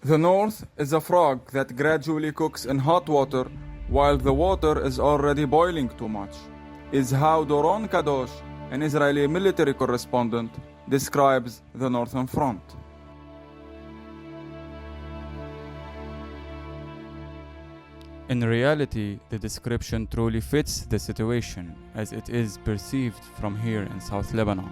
The north is a frog that gradually cooks in hot water while the water is already boiling too much, is how Doron Kadosh, an Israeli military correspondent, describes the Northern Front. In reality, the description truly fits the situation as it is perceived from here in South Lebanon.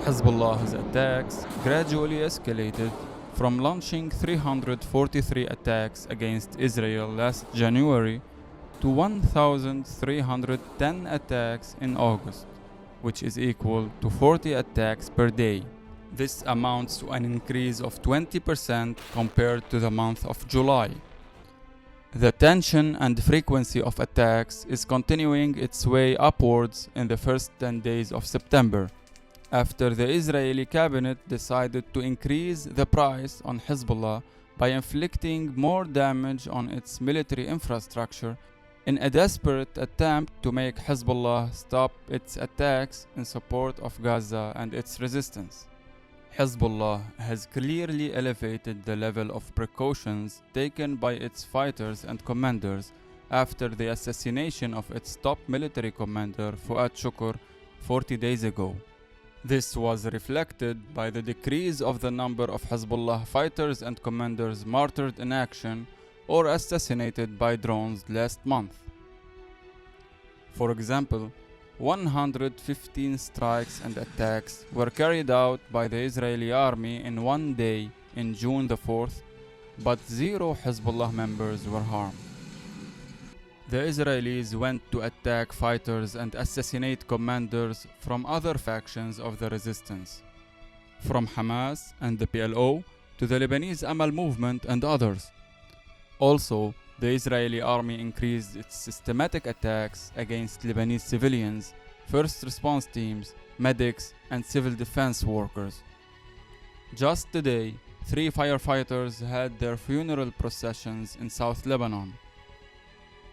Hezbollah's attacks gradually escalated from launching 343 attacks against Israel last January to 1,310 attacks in August, which is equal to 40 attacks per day. This amounts to an increase of 20% compared to the month of July. The tension and frequency of attacks is continuing its way upwards in the first 10 days of September, after the Israeli cabinet decided to increase the price on Hezbollah by inflicting more damage on its military infrastructure in a desperate attempt to make Hezbollah stop its attacks in support of Gaza and its resistance. Hezbollah has clearly elevated the level of precautions taken by its fighters and commanders after the assassination of its top military commander Fuad Shukr 40 days ago. This was reflected by the decrease of the number of Hezbollah fighters and commanders martyred in action or assassinated by drones last month. For example, 115 strikes and attacks were carried out by the Israeli army in one day in June the 4th, but 0 Hezbollah members were harmed. The Israelis went to attack fighters and assassinate commanders from other factions of the resistance, from Hamas and the PLO to the Lebanese Amal movement and others. Also, the Israeli army increased its systematic attacks against Lebanese civilians, first response teams, medics, and civil defense workers. Just today, 3 firefighters had their funeral processions in South Lebanon.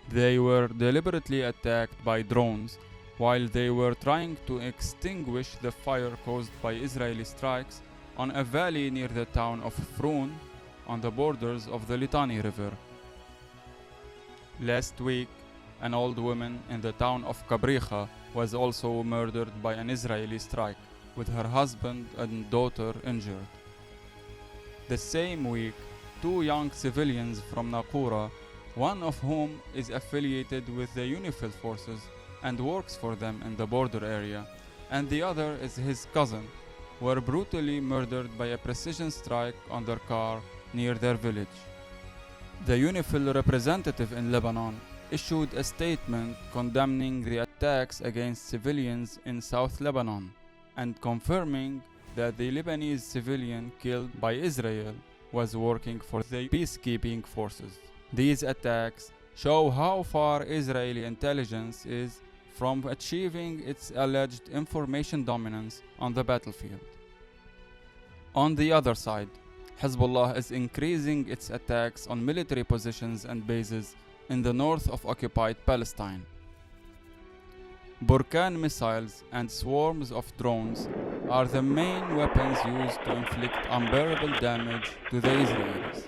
They were deliberately attacked by drones while they were trying to extinguish the fire caused by Israeli strikes on a valley near the town of Froun on the borders of the Litani River. Last week, an old woman in the town of Kabricha was also murdered by an Israeli strike, with her husband and daughter injured. The same week, 2 young civilians from Naqoura, one of whom is affiliated with the UNIFIL forces and works for them in the border area, and the other is his cousin, were brutally murdered by a precision strike on their car near their village. The UNIFIL representative in Lebanon issued a statement condemning the attacks against civilians in South Lebanon and confirming that the Lebanese civilian killed by Israel was working for the peacekeeping forces. These attacks show how far Israeli intelligence is from achieving its alleged information dominance on the battlefield. On the other side, Hezbollah is increasing its attacks on military positions and bases in the north of Occupied Palestine. Burkan missiles and swarms of drones are the main weapons used to inflict unbearable damage to the Israelis.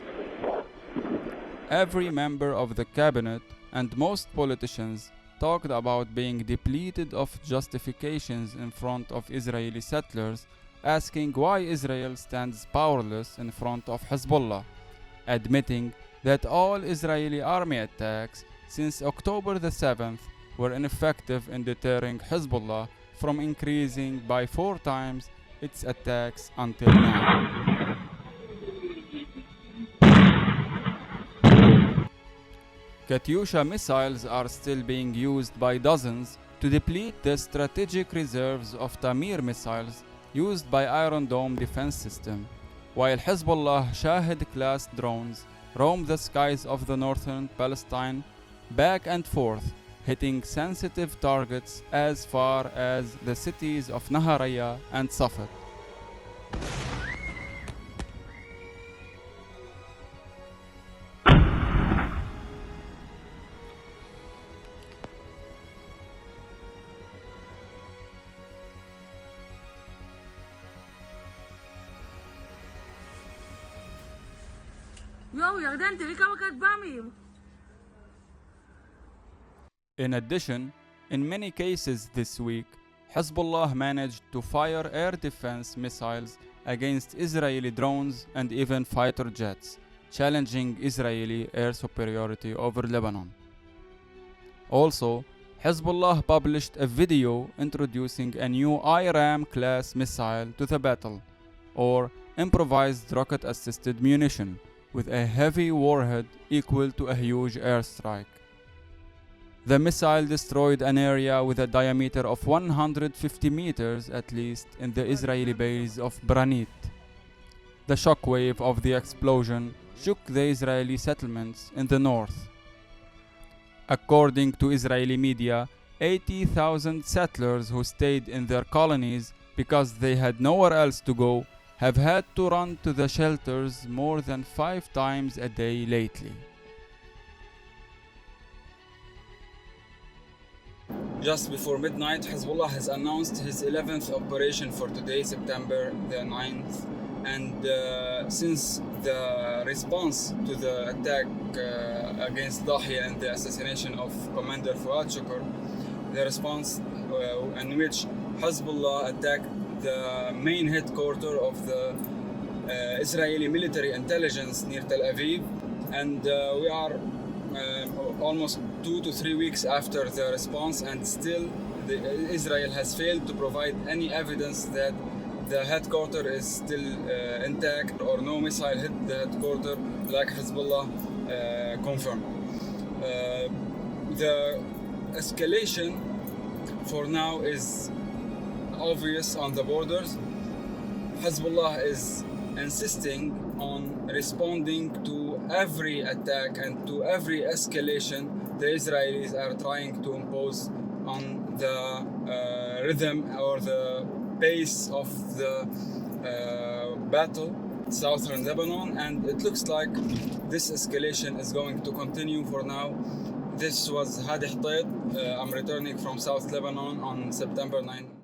Every member of the cabinet and most politicians talked about being depleted of justifications in front of Israeli settlers, asking why Israel stands powerless in front of Hezbollah, admitting that all Israeli army attacks since October the 7th were ineffective in deterring Hezbollah from increasing by 4 times its attacks until now. Katyusha missiles are still being used by dozens to deplete the strategic reserves of Tamir missiles used by Iron Dome defense system, while Hezbollah Shahid-class drones roam the skies of the northern Palestine back and forth, hitting sensitive targets as far as the cities of Naharaya and Safed. In addition, in many cases this week, Hezbollah managed to fire air defense missiles against Israeli drones and even fighter jets, challenging Israeli air superiority over Lebanon. Also, Hezbollah published a video introducing a new IRAM-class missile to the battle, or improvised rocket-assisted munition, with a heavy warhead equal to a huge airstrike. The missile destroyed an area with a diameter of 150 meters at least in the Israeli base of Branit. The shockwave of the explosion shook the Israeli settlements in the north. According to Israeli media, 80,000 settlers who stayed in their colonies because they had nowhere else to go have had to run to the shelters more than 5 times a day lately. Just before midnight, Hezbollah has announced his 11th operation for today, September the 9th. And since the response to the attack against Dahya and the assassination of Commander Fuad Shukr, the response in which Hezbollah attacked the main headquarters of the Israeli military intelligence near Tel Aviv, and we are almost 2 to 3 weeks after the response, and still Israel has failed to provide any evidence that the headquarters is still intact or no missile hit the headquarters like Hezbollah confirmed. The escalation for now is obvious on the borders. Hezbollah is insisting on responding to every attack and to every escalation the Israelis are trying to impose on the rhythm or the pace of the battle in southern Lebanon, and it looks like this escalation is going to continue for now. This was Hadi Hotait. I'm returning from South Lebanon on September 9th.